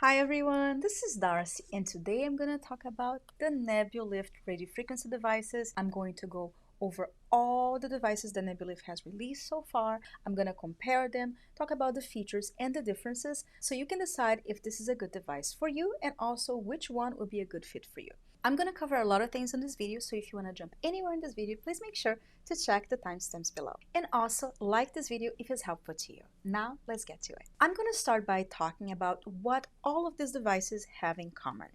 Hi everyone, this is Darcy and today I'm going to talk about the Nebulyft Radio Frequency devices. I'm going to go over all the devices that Nebulyft has released so far. I'm going to compare them, talk about the features and the differences so you can decide if this is a good device for you and also which one will be a good fit for you. I'm going to cover a lot of things in this video, so if you want to jump anywhere in this video, please make sure to check the timestamps below. And also like this video if it's helpful to you. Now let's get to it. I'm going to start by talking about what all of these devices have in common.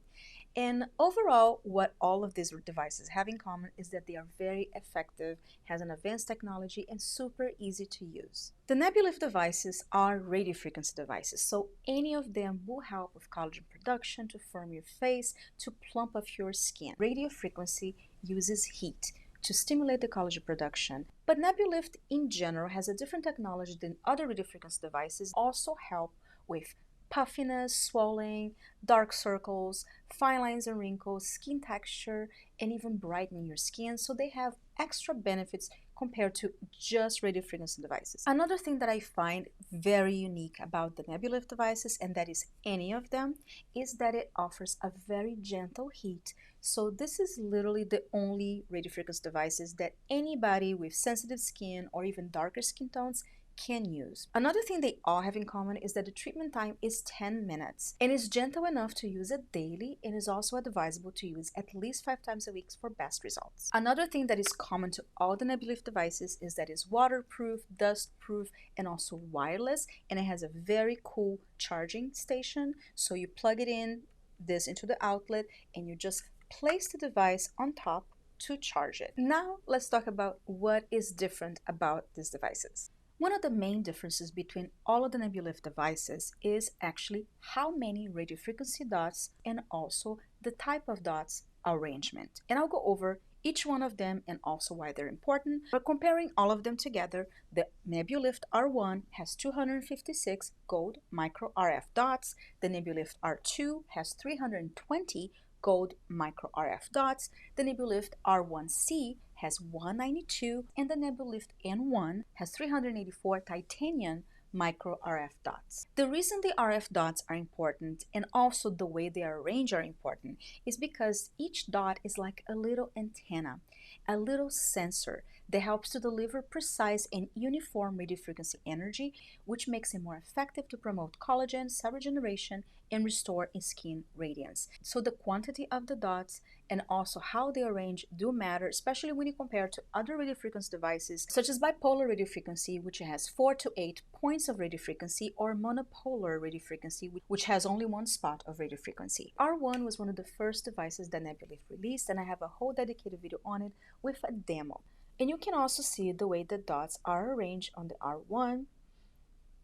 And overall, what all of these devices have in common is that they are very effective, has an advanced technology, and super easy to use. The Nebulyft devices are radio frequency devices, so any of them will help with collagen production, to firm your face, to plump up your skin. Radio frequency uses heat to stimulate the collagen production, but Nebulyft in general has a different technology than other radio frequency devices, also help with puffiness, swelling, dark circles, fine lines and wrinkles, skin texture, and even brightening your skin. So they have extra benefits compared to just radio frequency devices. Another thing that I find very unique about the Nebulyft devices, and that is any of them, is that it offers a very gentle heat. So this is literally the only radio frequency devices that anybody with sensitive skin or even darker skin tones can use. Another thing they all have in common is that the treatment time is 10 minutes and is gentle enough to use it daily, and is also advisable to use at least 5 times a week for best results. Another thing that is common to all the Nebulyft devices is that it's waterproof, dustproof, and also wireless, and it has a very cool charging station. So you plug it in, this into the outlet, and you just place the device on top to charge it. Now let's talk about what is different about these devices. One of the main differences between all of the Nebulyft devices is actually how many radio frequency dots and also the type of dots arrangement. And I'll go over each one of them and also why they're important. But comparing all of them together, the Nebulyft R1 has 256 gold micro RF dots, the Nebulyft R2 has 320 gold micro RF dots, the Nebulyft R1C has 192, and the Nebulyft N1 has 384 titanium micro RF dots. The reason the RF dots are important and also the way they are arranged are important is because each dot is like a little antenna, a little sensor that helps to deliver precise and uniform radio frequency energy, which makes it more effective to promote collagen, cell regeneration, and restore skin radiance. So the quantity of the dots and also how they arrange do matter, especially when you compare to other radio frequency devices, such as bipolar radio frequency, which has 4 to 8 points of radio frequency, or monopolar radio frequency, which has only one spot of radio frequency. R1 was one of the first devices that Nebulyft released, and I have a whole dedicated video on it with a demo. And you can also see the way the dots are arranged on the R1.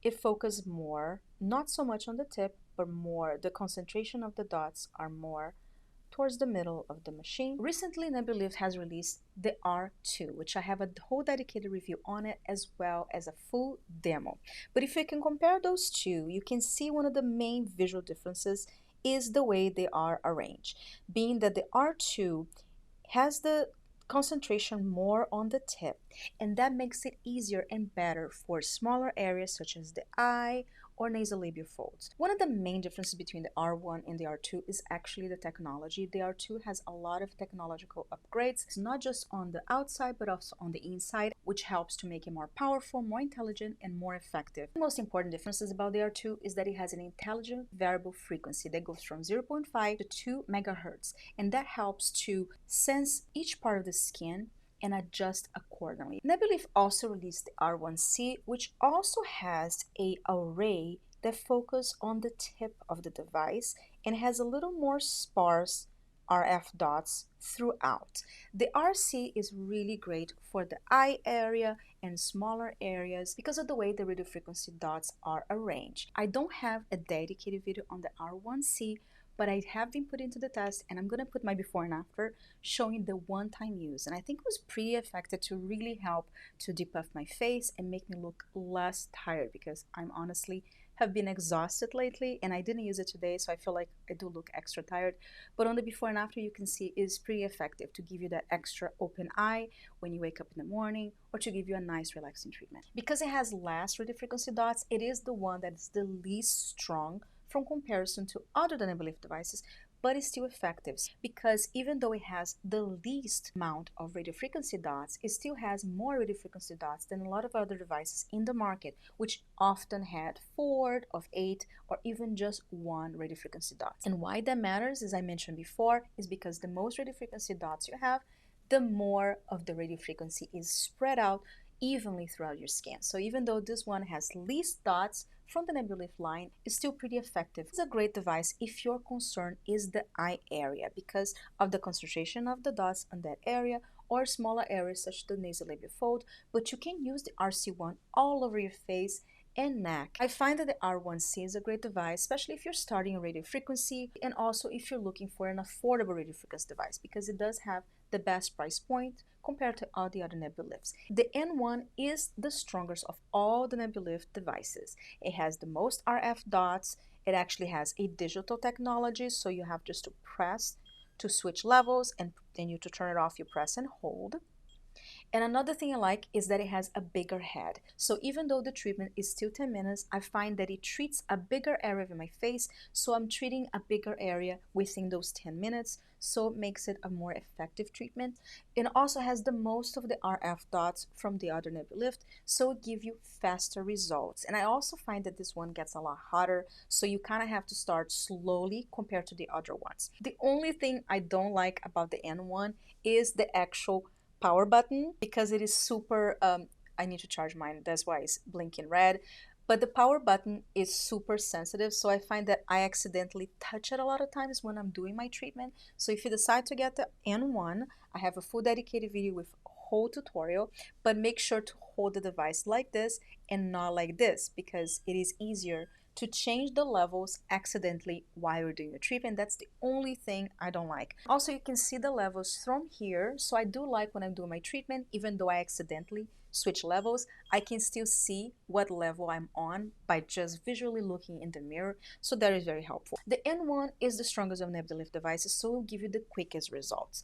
It focuses more, not so much on the tip, but more, the concentration of the dots are more towards the middle of the machine. Recently, Nebulyft has released the R2, which I have a whole dedicated review on it, as well as a full demo. But if you can compare those two, you can see one of the main visual differences is the way they are arranged, being that the R2 has the concentration more on the tip, and that makes it easier and better for smaller areas such as the eye or nasolabial folds. One of the main differences between the R1 and the R2 is actually the technology. The R2 has a lot of technological upgrades. It's not just on the outside, but also on the inside, which helps to make it more powerful, more intelligent, and more effective. The most important differences about the R2 is that it has an intelligent variable frequency that goes from 0.5 to 2 megahertz, and that helps to sense each part of the skin and adjust accordingly. Nebulyft also released the R1C, which also has an array that focuses on the tip of the device and has a little more sparse RF dots throughout. The RC is really great for the eye area and smaller areas because of the way the radio frequency dots are arranged. I don't have a dedicated video on the R1C, but I have been put into the test, and I'm going to put my before and after showing the one-time use. And I think it was pretty effective to really help to depuff my face and make me look less tired, because I'm honestly have been exhausted lately and I didn't use it today, so I feel like I do look extra tired. But on the before and after, you can see is pretty effective to give you that extra open eye when you wake up in the morning, or to give you a nice relaxing treatment. Because it has less radio frequency dots, it is the one that is the least strong from comparison to other Nebulyft devices, but it's still effective because even though it has the least amount of radiofrequency dots, it still has more radiofrequency dots than a lot of other devices in the market, which often had 4 of 8 or even just 1 radiofrequency dot. And why that matters, as I mentioned before, is because the most radiofrequency dots you have, the more of the radiofrequency is spread out evenly throughout your skin. So even though this one has least dots from the Nebulyft line, it's still pretty effective. It's a great device if your concern is the eye area because of the concentration of the dots on that area or smaller areas such as the nasolabial fold, but you can use the RC1 all over your face and neck. I find that the R1C is a great device, especially if you're starting a radio frequency and also if you're looking for an affordable radio frequency device because it does have the best price point compared to all the other Nebulifts. The N1 is the strongest of all the Nebulyft devices. It has the most RF dots. It actually has a digital technology, so you have just to press to switch levels, and then you to turn it off, you press and hold. And another thing I like is that it has a bigger head. So even though the treatment is still 10 minutes, I find that it treats a bigger area of my face. So I'm treating a bigger area within those 10 minutes. So it makes it a more effective treatment. It also has the most of the RF dots from the other Nebulyft. So it gives you faster results. And I also find that this one gets a lot hotter. So you kind of have to start slowly compared to the other ones. The only thing I don't like about the N1 is the actual power button because it is super I need to charge mine, that's why it's blinking red, but the power button is super sensitive, so I find that I accidentally touch it a lot of times when I'm doing my treatment. So if you decide to get the N1, I have a full dedicated video with a whole tutorial, but make sure to hold the device like this and not like this because it is easier to change the levels accidentally while you're doing your treatment. That's the only thing I don't like. Also, you can see the levels from here. So I do like when I'm doing my treatment, even though I accidentally switch levels, I can still see what level I'm on by just visually looking in the mirror. So that is very helpful. The N1 is the strongest of Nebulyft devices, so it will give you the quickest results.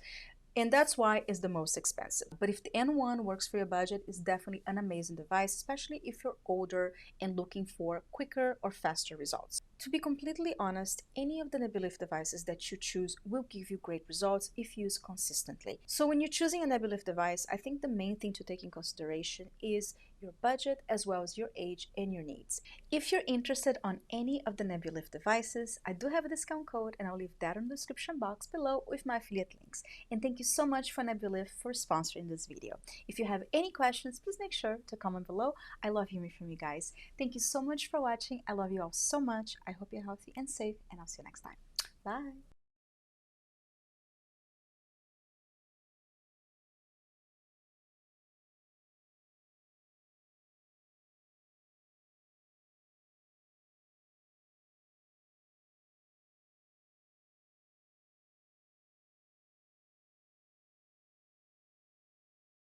And that's why it's the most expensive. But if the N1 works for your budget, it's definitely an amazing device, especially if you're older and looking for quicker or faster results. To be completely honest, any of the Nebulyft devices that you choose will give you great results if used consistently. So when you're choosing a Nebulyft device, I think the main thing to take in consideration is your budget as well as your age and your needs. If you're interested on any of the Nebulyft devices, I do have a discount code and I'll leave that in the description box below with my affiliate links. And thank you so much for Nebulyft for sponsoring this video. If you have any questions, please make sure to comment below. I love hearing from you guys. Thank you so much for watching. I love you all so much. I hope you're healthy and safe, and I'll see you next time. Bye!